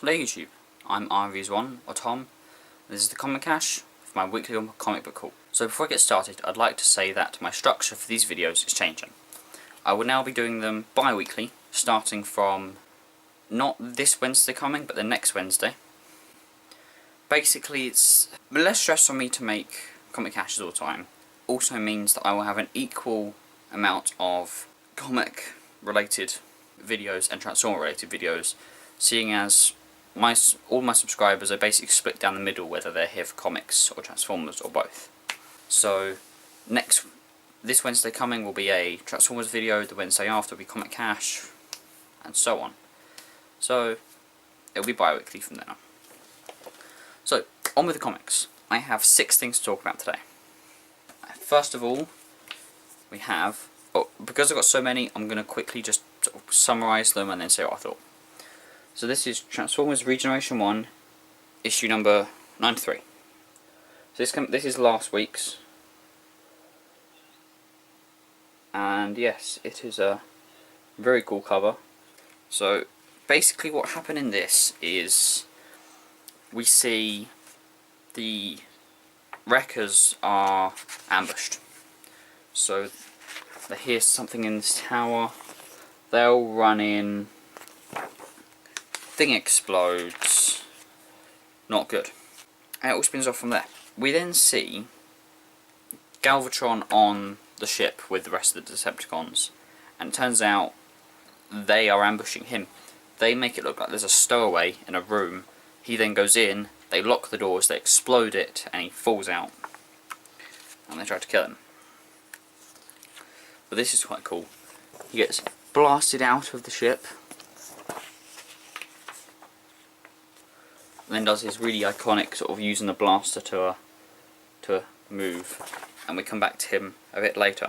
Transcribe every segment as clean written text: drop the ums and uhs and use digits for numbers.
Hello YouTube, I'm Armoury1 or Tom. This is the Comic Cache for my weekly comic book haul. So before I get started, I'd like to say that my structure for these videos is changing. I will now be doing them bi-weekly, starting from not this Wednesday coming, but the next Wednesday. Basically, it's less stress on me to make comic caches all the time. Also means that I will have an equal amount of comic related videos and Transformer related videos, seeing as all my subscribers are basically split down the middle, whether they're here for comics or Transformers or both. So this Wednesday coming will be a Transformers video, the Wednesday after will be Comic Cache, and so on. So it'll be bi-weekly from then on. So on with the comics. I have 6 things to talk about today. First of all, we have, because I've got so many, I'm going to quickly just sort of summarise them and then say what I thought. So this is Transformers Regeneration 1, issue number 93. So this is last week's. And yes, it is a very cool cover. So basically what happened in this is we see the wreckers are ambushed. So they hear something in this tower, they'll run in, thing explodes, not good. And it all spins off from there. We then see Galvatron on the ship with the rest of the Decepticons, and it turns out they are ambushing him. They make it look like there's a stowaway in a room. He then goes in, they lock the doors, they explode it, and he falls out. And they try to kill him. But this is quite cool. He gets blasted out of the ship, and then does his really iconic sort of using the blaster to move, and we come back to him a bit later.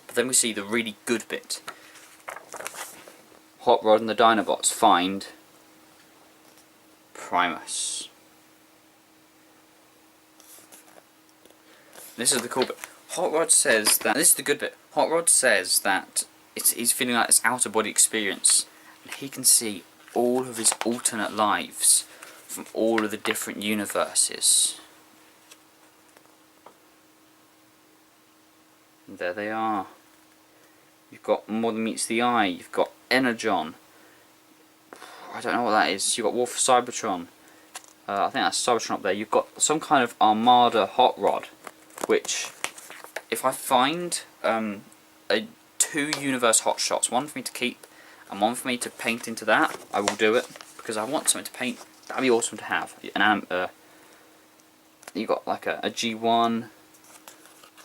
But then we see the really good bit. Hot Rod and the Dinobots find Primus. This is the cool bit. Hot Rod says that, this is the good bit, Hot Rod says that he's feeling like this outer body experience, and he can see all of his alternate lives from all of the different universes. And there they are. You've got More Than Meets the Eye, you've got Energon, I don't know what that is, you've got War for Cybertron, I think that's Cybertron up there, you've got some kind of Armada Hot Rod, which, if I find 2 universe hot shots, one for me to keep and one for me to paint into that, I will do it, because I want something to paint. That'd be awesome to have. You got like a G1,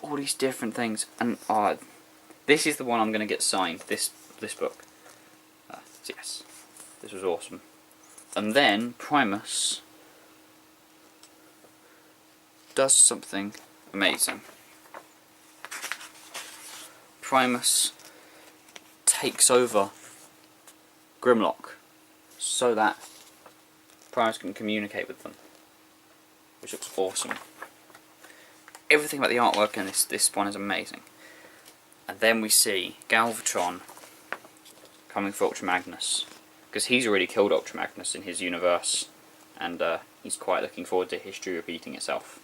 all these different things, and this is the one I'm going to get signed. This book. Yes, this was awesome. And then Primus does something amazing. Primus takes over Grimlock so that Primus can communicate with them, which looks awesome. Everything about the artwork in this one is amazing. And then we see Galvatron coming for Ultra Magnus, because he's already killed Ultra Magnus in his universe, and he's quite looking forward to history repeating itself.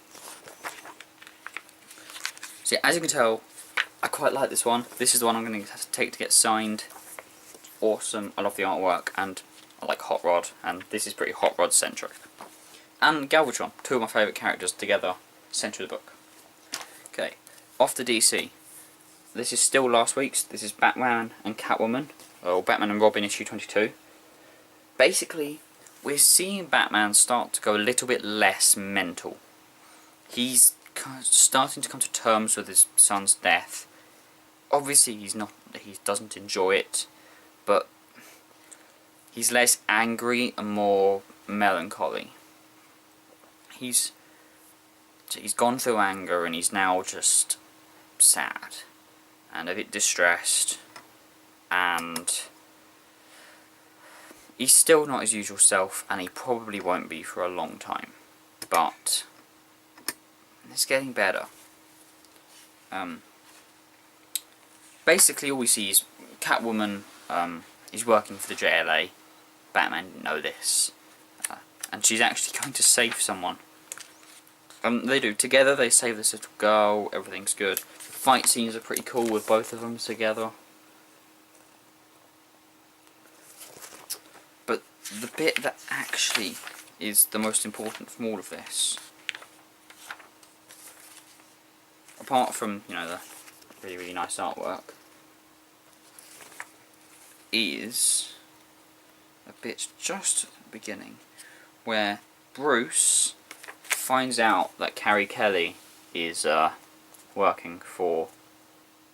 So yeah, as you can tell, I quite like this one. This is the one I'm going to take to get signed. Awesome, I love the artwork, and I like Hot Rod, and this is pretty Hot Rod centric. And Galvatron, 2 of my favourite characters together, centre of the book. Okay, off to DC. This is still last week's. This is Batman and Catwoman, or Batman and Robin issue 22. Basically, we're seeing Batman start to go a little bit less mental. He's starting to come to terms with his son's death. Obviously, he doesn't enjoy it, but he's less angry and more melancholy. He's gone through anger, and he's now just sad and a bit distressed, and he's still not his usual self, and he probably won't be for a long time, but it's getting better. Basically all we see is Catwoman is working for the JLA. Batman didn't know this, and she's actually going to save someone. They do. Together they save this little girl, everything's good. The fight scenes are pretty cool with both of them together. But the bit that actually is the most important from all of this, apart from, you know, the really, really nice artwork, is a bit just at the beginning, where Bruce finds out that Carrie Kelly is working for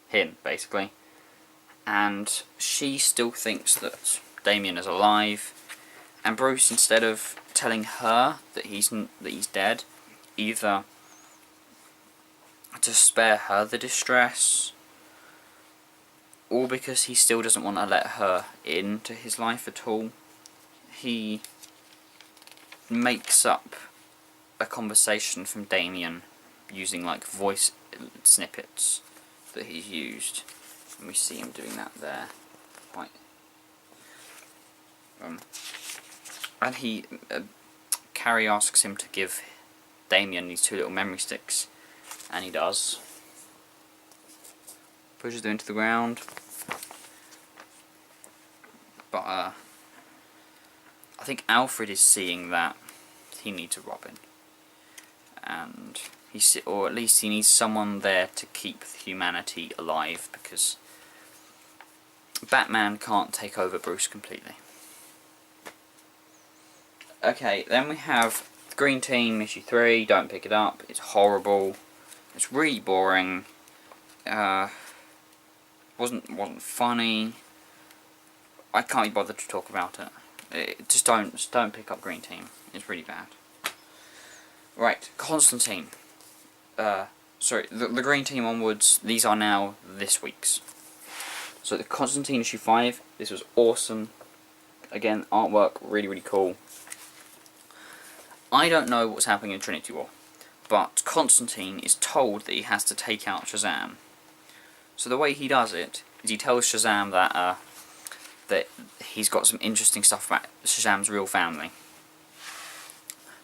him, basically, and she still thinks that Damien is alive, and Bruce, instead of telling her that he's dead, either to spare her the distress, or because he still doesn't want to let her into his life at all, he makes up a conversation from Damien using like voice snippets that he's used, and we see him doing that there. Right. And he, Carrie asks him to give Damien these 2 little memory sticks, and he does. Pushes them into the ground. But I think Alfred is seeing that he needs a Robin, and or at least he needs someone there to keep humanity alive, because Batman can't take over Bruce completely. Okay, then we have Green Team issue 3. Don't pick it up. It's horrible. It's really boring. Wasn't funny. I can't be bothered to talk about it. Just don't pick up Green Team. It's really bad. Right, Constantine. Sorry, the Green Team onwards. These are now this week's. So the Constantine issue 5. This was awesome. Again, artwork really, really cool. I don't know what's happening in Trinity War, but Constantine is told that he has to take out Shazam. So the way he does it is he tells Shazam that that he's got some interesting stuff about Shazam's real family.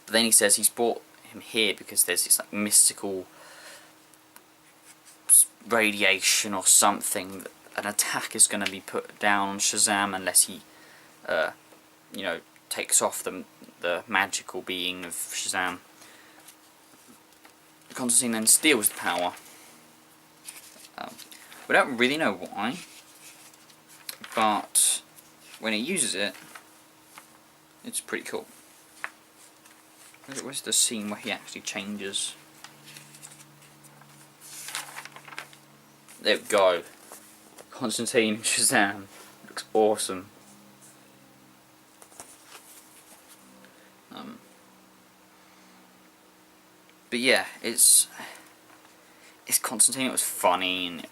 But then he says he's brought him here because there's this like mystical radiation or something. An attack is going to be put down on Shazam unless he, you know, takes off the magical being of Shazam. Constantine then steals the power. We don't really know why, but when he uses it, it's pretty cool. Where's the scene where he actually changes? There we go. Constantine Shazam. Looks awesome. But yeah, it's Constantine. It was funny, and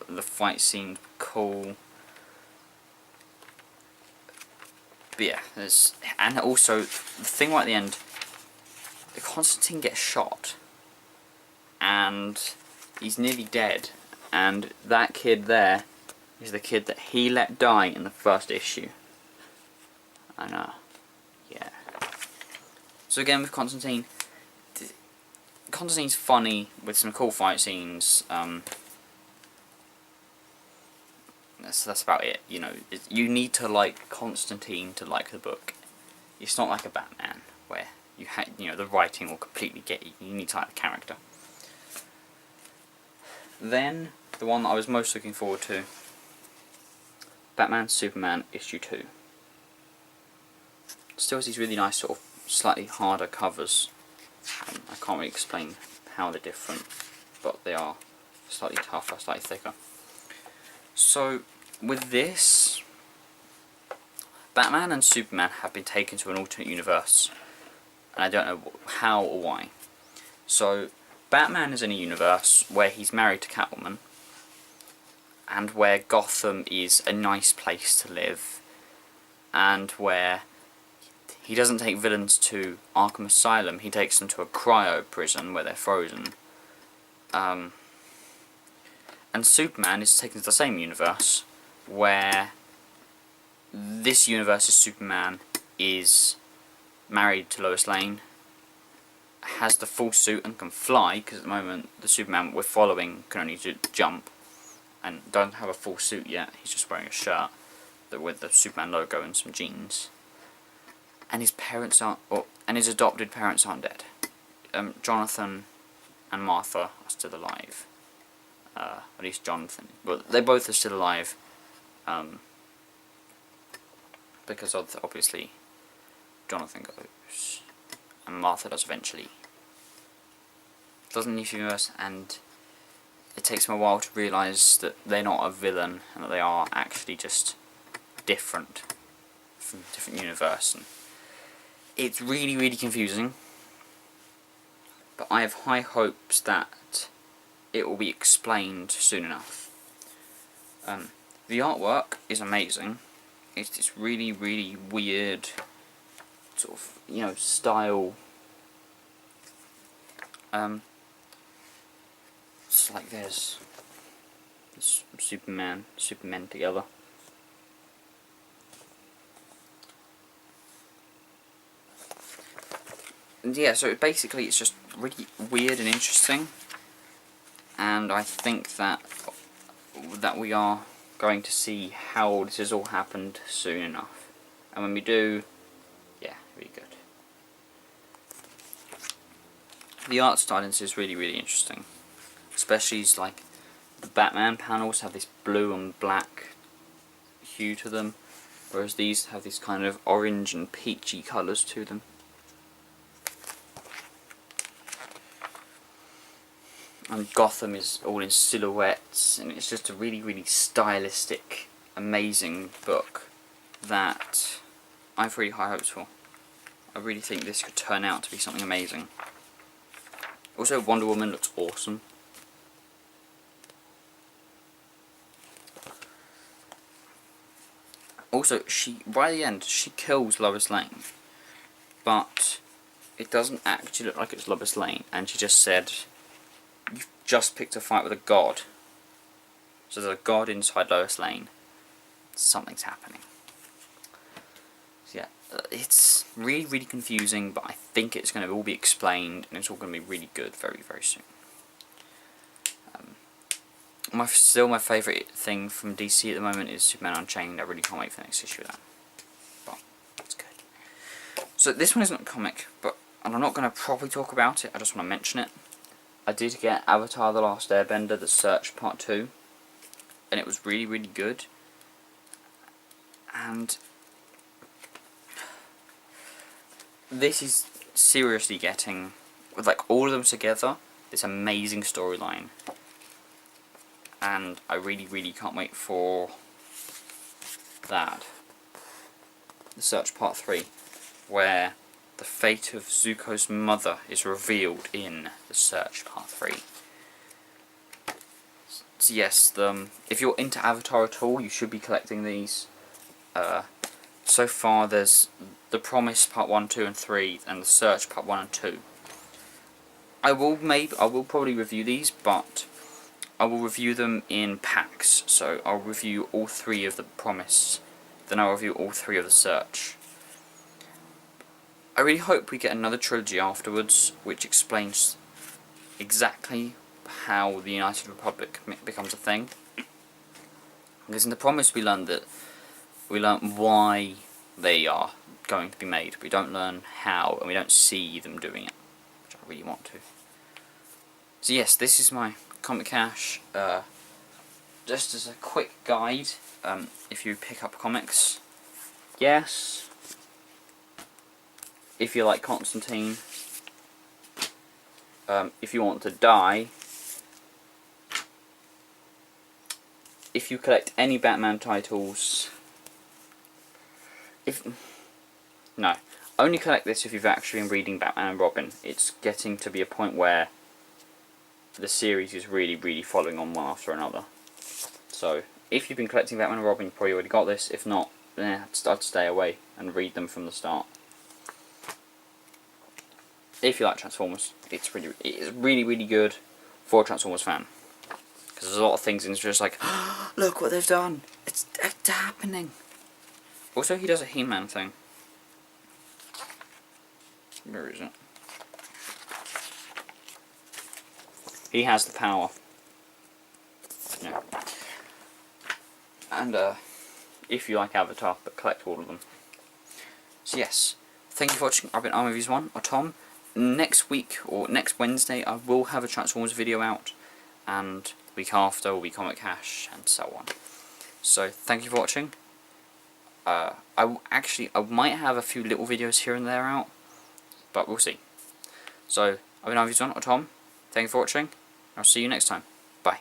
the fight seemed cool. But yeah, and also the thing right at the end, Constantine gets shot, and he's nearly dead, and that kid there is the kid that he let die in the first issue. I know, yeah. So again with Constantine, Constantine's funny with some cool fight scenes. That's about it. You know, you need to like Constantine to like the book. It's not like a Batman where you know, the writing will completely get you. You need to like the character. Then the one that I was most looking forward to, Batman Superman issue 2. Still has these really nice sort of slightly harder covers. I can't really explain how they're different, but they are slightly tougher, slightly thicker. So with this, Batman and Superman have been taken to an alternate universe, and I don't know how or why. So Batman is in a universe where he's married to Catwoman, and where Gotham is a nice place to live, and where he doesn't take villains to Arkham Asylum, he takes them to a cryo prison where they're frozen. And Superman is taken to the same universe, where this universe's Superman is married to Lois Lane, has the full suit and can fly, because at the moment the Superman we're following can only jump and doesn't have a full suit yet. He's just wearing a shirt with the Superman logo and some jeans. And his parents aren't, and his adopted parents aren't dead. Jonathan and Martha are still alive. At least Jonathan. Well, they both are still alive. Because of, obviously Jonathan goes, and Martha does eventually. Doesn't leave the universe, and it takes them a while to realise that they're not a villain and that they are actually just different from a different universe. And it's really, really confusing, but I have high hopes that it will be explained soon enough. The artwork is amazing. It's this really, really weird sort of, style. It's like there's Supermen together. And yeah, so basically it's just really weird and interesting, and I think that we are going to see how this has all happened soon enough. And when we do, yeah, it'll be good. The art style in this is really, really interesting. Especially like the Batman panels have this blue and black hue to them, whereas these have this kind of orange and peachy colours to them. And Gotham is all in silhouettes, and it's just a really, really stylistic, amazing book that I have really high hopes for. I really think this could turn out to be something amazing. Also, Wonder Woman looks awesome. Also, by the end, she kills Lois Lane, but it doesn't actually look like it's Lois Lane, and she just said, "You've just picked a fight with a god." So there's a god inside Lois Lane. Something's happening. So yeah, it's really, really confusing, but I think it's going to all be explained, and it's all going to be really good very, very soon. Still my favourite thing from DC at the moment is Superman Unchained. I really can't wait for the next issue of that. But it's good. So this one isn't a comic, and I'm not going to properly talk about it, I just want to mention it. I did get Avatar The Last Airbender, The Search Part 2, and it was really, really good. And this is seriously getting, with like all of them together, this amazing storyline. And I really, really can't wait for that. The Search Part 3, where the fate of Zuko's mother is revealed in The Search Part 3. So yes, if you're into Avatar at all, you should be collecting these. So far there's The Promise Part 1, 2 and 3, and The Search Part 1 and 2. I will probably review these, but I will review them in packs. So I'll review all 3 of The Promise, then I'll review all 3 of The Search. I really hope we get another trilogy afterwards, which explains exactly how the United Republic becomes a thing. Because in The Promise we learn why they are going to be made, but we don't learn how, and we don't see them doing it, which I really want to. So yes, this is my Comic Cash. Just as a quick guide, if you pick up comics, yes, if you like Constantine, if you want to die, if you collect any Batman titles, only collect this if you've actually been reading Batman and Robin. It's getting to be a point where the series is really, really following on one after another. So, if you've been collecting Batman and Robin, you've probably already got this. If not, I'd stay away and read them from the start. If you like Transformers, it's really, really good for a Transformers fan. Because there's a lot of things, and it's just like, oh, look what they've done! It's happening! Also, he does a He-Man thing. Where is it? He has the power. Yeah. And if you like Avatar, but collect all of them. So yes, thank you for watching. I've been Armoury1 or Tom. Next week or next Wednesday, I will have a Transformers video out, and the week after will be Comic Cash and so on. So thank you for watching. I might have a few little videos here and there out, but we'll see. So I've been Armoury1 or Tom. Thank you for watching. I'll see you next time. Bye.